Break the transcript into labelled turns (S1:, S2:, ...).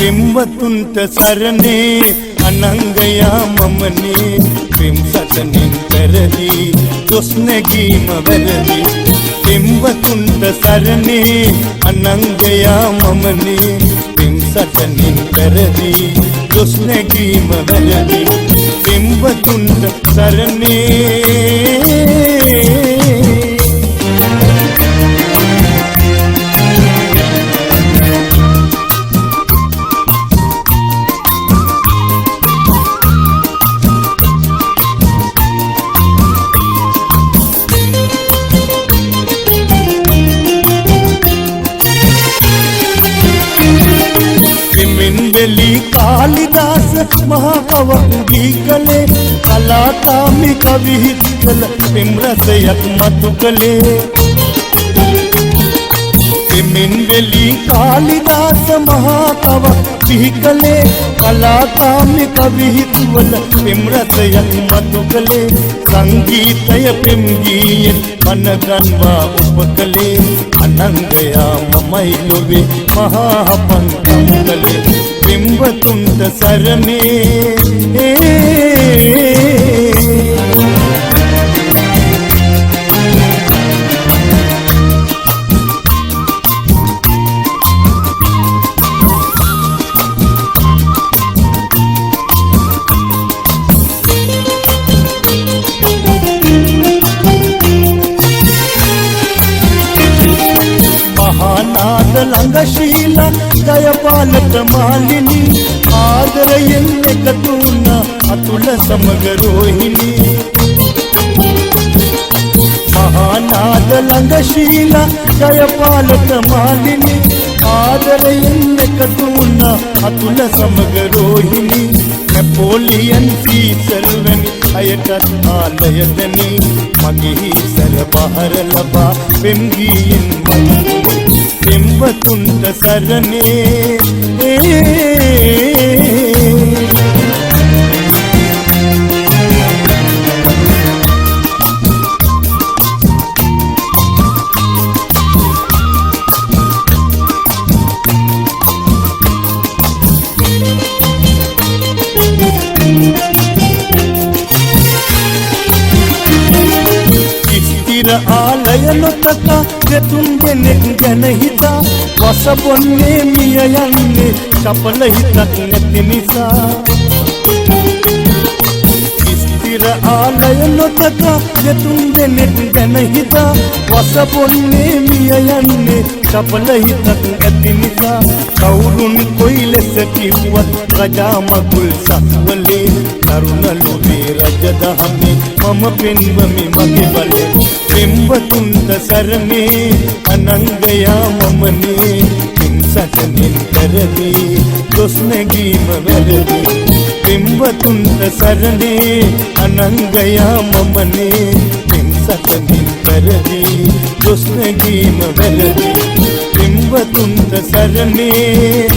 S1: පින්වතුන්ට සරණේ අනංගයා මමනේ පින් සතනින් පෙරදී දොස් නැගීම වැරදි පින්වතුන්ට සරණේ අනංගයා මමනේ පින් සතනින් පෙරදී දොස් නැගීම වැරදි පින්වතුන්ට සරණේ कालिदास महाकवि कले कलाकामि कवि कल पिमरसयक मधु कले पिमिनवेली कालिदास महाकवि कले कलाकामि कवि कल पिमरसयक मधु कले संगीतय पिमगीय मनगन्वा उपकले अनंगया ममैलुवे महापंकम कले पिंवतुंट सरणे महानाद लंगशीला दयपालक मालिनी आदरयन एकतुना अतुल समगरोहिणी महानाद लंगशीला दयपालक मालिनी आदरयन एकतुना अतुल समगरोहिणी नेपोलियन सीसर वेनि अयटත් ආලයදනි මගේ සර බහර ලබා පෙම්ගීයෙන් මගේ පින්වතුන්ට සරණේ ආලයනොතක දෙතුන් දෙනෙක් ගැන හිතා වසබොන්නේ මිය යන්නේ චපල හිතක් නැති නිසා ස්ථිර ආලයනොතක දෙතුන් දෙනෙක් ගැන හිතා වසබොන්නේ මිය යන්නේ චපල හිතක් නැති නිසා කවුරුන් කොයි ලෙස කිව්වත් රජා මගුල් සක්වලේ තරුණ ලෝභේ රජ දහමේ මම පෙන්වමි මගේ බලේ පින්වතුන්ට සරණේ අනංගයා මමනේ පින් සතනින් පෙරදී දොස් නැගීම වැරදි පින්වතුන්ට සරණේ අනංගයා මමනේ පින් සතනින් පෙරදී දොස් නැගීම වැරදි පින්වතුන්ට සරණේ